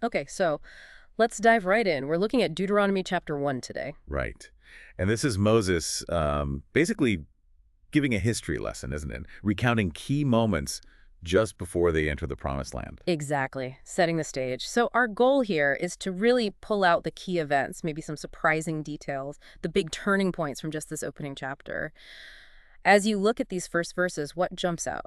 Okay, so let's dive right in. We're looking at Deuteronomy chapter 1 today. Right. And this is Moses basically giving a history lesson, isn't it? Recounting key moments just before they enter the promised land. Exactly, setting the stage. So our goal here is to really pull out the key events, maybe some surprising details, the big turning points from just this opening chapter. As you look at these first verses, what jumps out?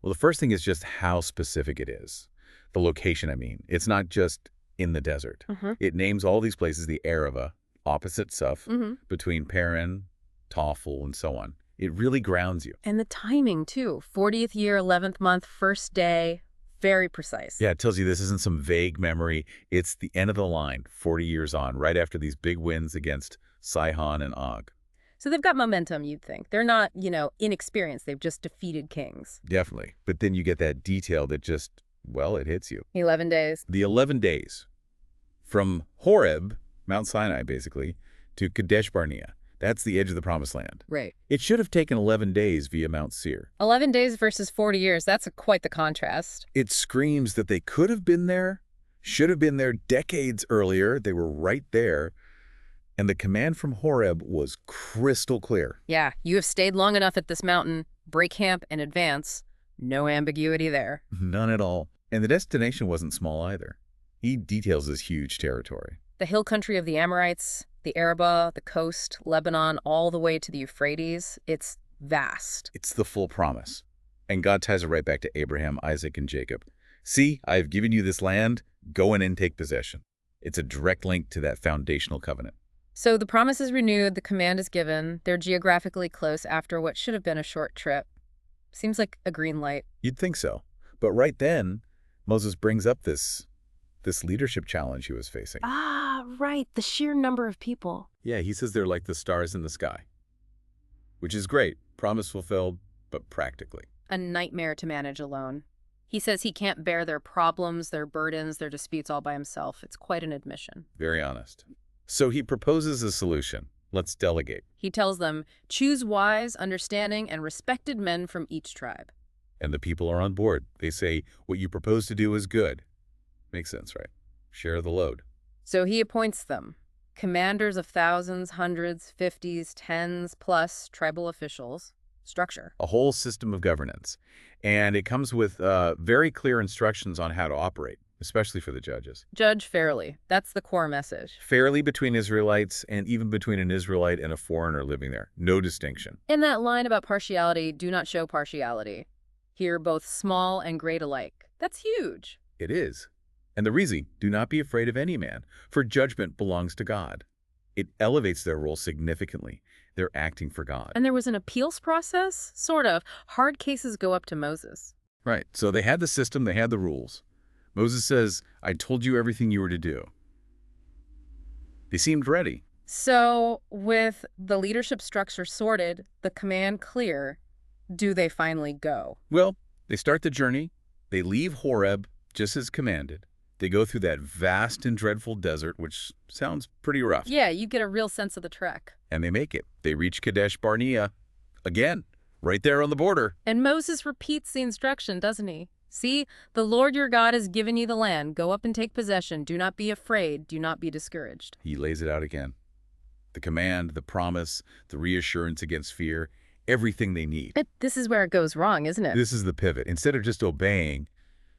Well, the first thing is just how specific it is. The location, I mean. It's not just in the desert. Mm-hmm. It names all these places the Arava, opposite Suf, Mm-hmm. between Paran, Tophel, and so on. It really grounds you. And the timing, too. 40th year, 11th month, first day. Very precise. Yeah, it tells you this isn't some vague memory. It's the end of the line, 40 years on, right after these big wins against Sihon and Og. So they've got momentum, you'd think. They're not, inexperienced. They've just defeated kings. Definitely. But then you get that detail that just, well, it hits you. 11 days. The 11 days from Horeb, Mount Sinai basically, to Kadesh Barnea. That's the edge of the promised land. Right. It should have taken 11 days via Mount Seir. 11 days versus 40 years. That's quite the contrast. It screams that they could have been there, should have been there decades earlier. They were right there. And the command from Horeb was crystal clear. Yeah, you have stayed long enough at this mountain. Break camp and advance. No ambiguity there. None at all. And the destination wasn't small either. He details this huge territory. The hill country of the Amorites, the Araba, the coast, Lebanon, all the way to the Euphrates. It's vast. It's the full promise. And God ties it right back to Abraham, Isaac, and Jacob. See, I have given you this land. Go in and take possession. It's a direct link to that foundational covenant. So the promise is renewed, the command is given. They're geographically close after what should have been a short trip. Seems like a green light. You'd think so. But right then, Moses brings up this leadership challenge he was facing. Ah, right. The sheer number of people. Yeah, he says they're like the stars in the sky. Which is great. Promise fulfilled, but practically. A nightmare to manage alone. He says he can't bear their problems, their burdens, their disputes all by himself. It's quite an admission. Very honest. So he proposes a solution. Let's delegate. He tells them, choose wise, understanding, and respected men from each tribe. And the people are on board. They say, what you propose to do is good. Makes sense, right? Share the load. So he appoints them, commanders of thousands, hundreds, fifties, tens, plus tribal officials. Structure. A whole system of governance. And it comes with very clear instructions on how to operate, especially for the judges. Judge fairly. That's the core message. Fairly between Israelites and even between an Israelite and a foreigner living there. No distinction. In that line about partiality, do not show partiality. Here, both small and great alike. That's huge. It is. And the reason, do not be afraid of any man, for judgment belongs to God. It elevates their role significantly. They're acting for God. And there was an appeals process? Sort of. Hard cases go up to Moses. Right. So they had the system, they had the rules. Moses says, I told you everything you were to do. They seemed ready. So, with the leadership structure sorted, the command clear, do they finally go? Well, they start the journey. They leave Horeb, just as commanded. They go through that vast and dreadful desert, which sounds pretty rough. Yeah, you get a real sense of the trek. And they make it. They reach Kadesh Barnea. Again, right there on the border. And Moses repeats the instruction, doesn't he? See, the Lord your God has given you the land. Go up and take possession. Do not be afraid. Do not be discouraged. He lays it out again. The command, the promise, the reassurance against fear, everything they need. But this is where it goes wrong, isn't it? This is the pivot. Instead of just obeying,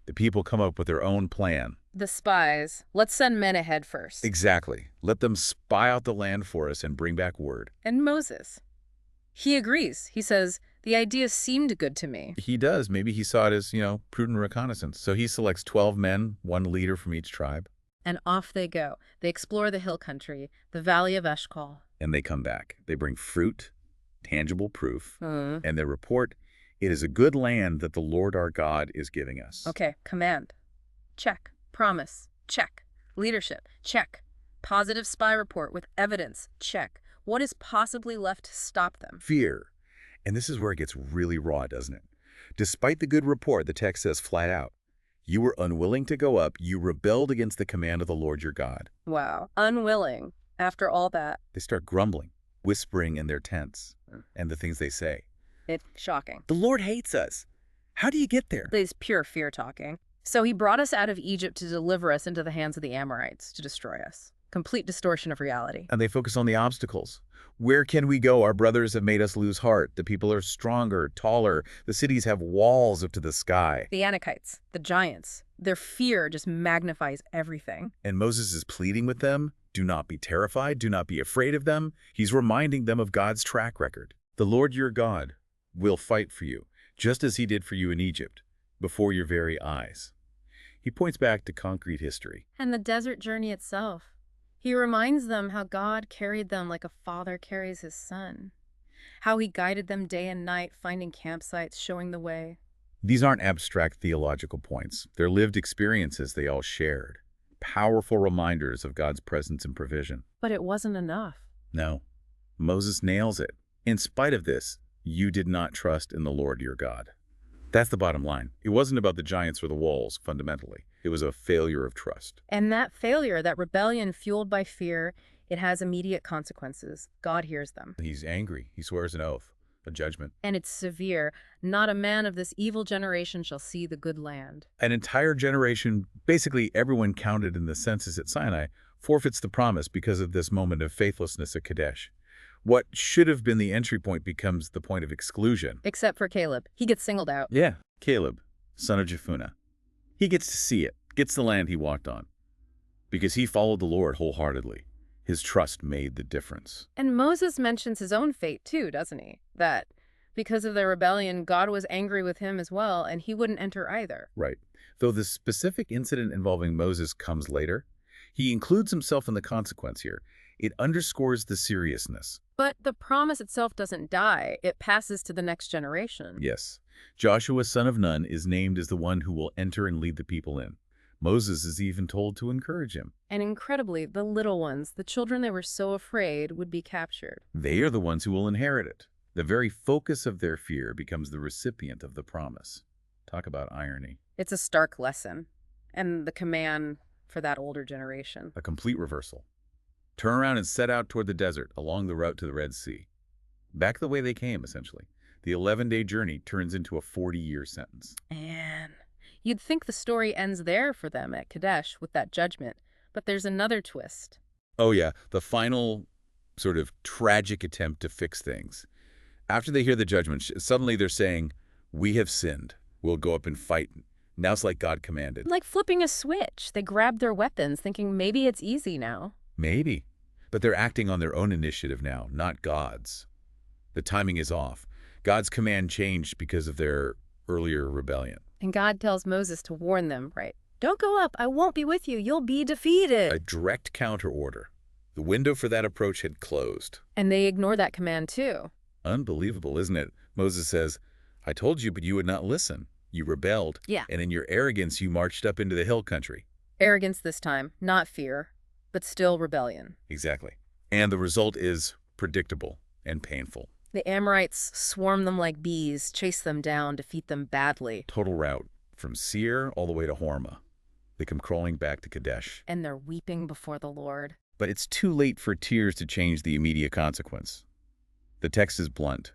the people come up with their own plan. The spies. Let's send men ahead first. Exactly. Let them spy out the land for us and bring back word. And Moses. He agrees. He says, the idea seemed good to me. He does. Maybe he saw it as, prudent reconnaissance. So he selects 12 men, one leader from each tribe. And off they go. They explore the hill country, the valley of Eshcol. And they come back. They bring fruit, tangible proof, Hmm. and they report, it is a good land that the Lord our God is giving us. Okay, command. Check. Promise. Check. Leadership. Check. Positive spy report with evidence. Check. What is possibly left to stop them? Fear. And this is where it gets really raw, doesn't it? Despite the good report, the text says flat out, you were unwilling to go up. You rebelled against the command of the Lord your God. Wow. Unwilling. After all that. They start grumbling, whispering in their tents, and the things they say. It's shocking. The Lord hates us. How do you get there? This pure fear talking. So he brought us out of Egypt to deliver us into the hands of the Amorites, to destroy us. Complete distortion of reality. And they focus on the obstacles. Where can we go? Our brothers have made us lose heart. The people are stronger, taller. The cities have walls up to the sky. The Anakites, the giants, their fear just magnifies everything. And Moses is pleading with them, do not be terrified, do not be afraid of them. He's reminding them of God's track record. The Lord your God will fight for you, just as he did for you in Egypt, before your very eyes. He points back to concrete history. And the desert journey itself. He reminds them how God carried them like a father carries his son. How he guided them day and night, finding campsites, showing the way. These aren't abstract theological points. They're lived experiences they all shared. Powerful reminders of God's presence and provision. But it wasn't enough. No, Moses nails it. In spite of this, you did not trust in the Lord your God. That's the bottom line. It wasn't about the giants or the walls, fundamentally. It was a failure of trust. And that failure, that rebellion fueled by fear, it has immediate consequences. God hears them. He's angry. He swears an oath, a judgment. And it's severe. Not a man of this evil generation shall see the good land. An entire generation, basically everyone counted in the census at Sinai, forfeits the promise because of this moment of faithlessness at Kadesh. What should have been the entry point becomes the point of exclusion. Except for Caleb. He gets singled out. Yeah, Caleb, son of Jephunneh. He gets to see it, gets the land he walked on. Because he followed the Lord wholeheartedly. His trust made the difference. And Moses mentions his own fate too, doesn't he? That because of their rebellion, God was angry with him as well, and he wouldn't enter either. Right. Though the specific incident involving Moses comes later, he includes himself in the consequence here. It underscores the seriousness. But the promise itself doesn't die. It passes to the next generation. Yes. Joshua, son of Nun, is named as the one who will enter and lead the people in. Moses is even told to encourage him. And incredibly, the little ones, the children they were so afraid, would be captured. They are the ones who will inherit it. The very focus of their fear becomes the recipient of the promise. Talk about irony. It's a stark lesson. And the command for that older generation. A complete reversal. Turn around and set out toward the desert along the route to the Red Sea. Back the way they came, essentially. The 11-day journey turns into a 40-year sentence. And you'd think the story ends there for them at Kadesh with that judgment. But there's another twist. Oh yeah, the final sort of tragic attempt to fix things. After they hear the judgment, suddenly they're saying, we have sinned. We'll go up and fight. Now it's like God commanded. Like flipping a switch. They grab their weapons, thinking maybe it's easy now. Maybe. But they're acting on their own initiative now, not God's. The timing is off. God's command changed because of their earlier rebellion. And God tells Moses to warn them, right? Don't go up. I won't be with you. You'll be defeated. A direct counter order. The window for that approach had closed. And they ignore that command too. Unbelievable, isn't it? Moses says, I told you, but you would not listen. You rebelled. Yeah. And in your arrogance, you marched up into the hill country. Arrogance this time, not fear, but still rebellion. Exactly. And the result is predictable and painful. The Amorites swarm them like bees, chase them down, defeat them badly. Total rout from Seir all the way to Hormah. They come crawling back to Kadesh. And they're weeping before the Lord. But it's too late for tears to change the immediate consequence. The text is blunt.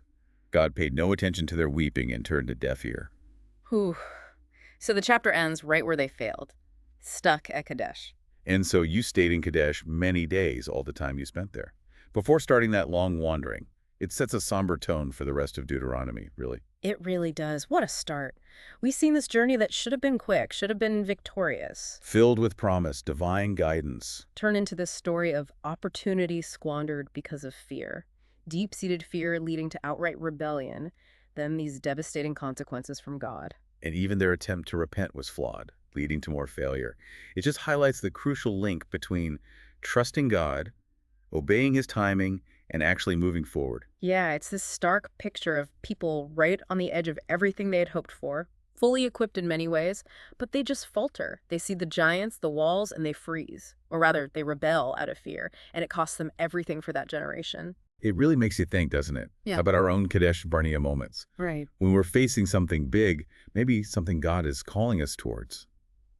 God paid no attention to their weeping and turned a deaf ear. Whew. So the chapter ends right where they failed, stuck at Kadesh. And so you stayed in Kadesh many days, all the time you spent there. Before starting that long wandering, it sets a somber tone for the rest of Deuteronomy, really. It really does. What a start. We've seen this journey that should have been quick, should have been victorious. Filled with promise, divine guidance. Turn into this story of opportunity squandered because of fear. Deep-seated fear leading to outright rebellion, then these devastating consequences from God. And even their attempt to repent was flawed, leading to more failure. It just highlights the crucial link between trusting God, obeying his timing, and actually moving forward. Yeah, it's this stark picture of people right on the edge of everything they had hoped for, fully equipped in many ways, but they just falter. They see the giants, the walls, and they freeze. Or rather, they rebel out of fear, and it costs them everything for that generation. It really makes you think, doesn't it? Yeah. About our own Kadesh Barnea moments. Right. When we're facing something big, maybe something God is calling us towards.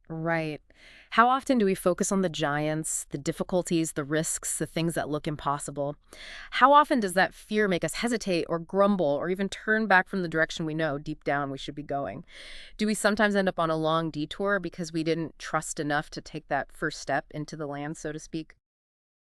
Right. How often do we focus on the giants, the difficulties, the risks, the things that look impossible? How often does that fear make us hesitate or grumble or even turn back from the direction we know deep down we should be going? Do we sometimes end up on a long detour because we didn't trust enough to take that first step into the land, so to speak?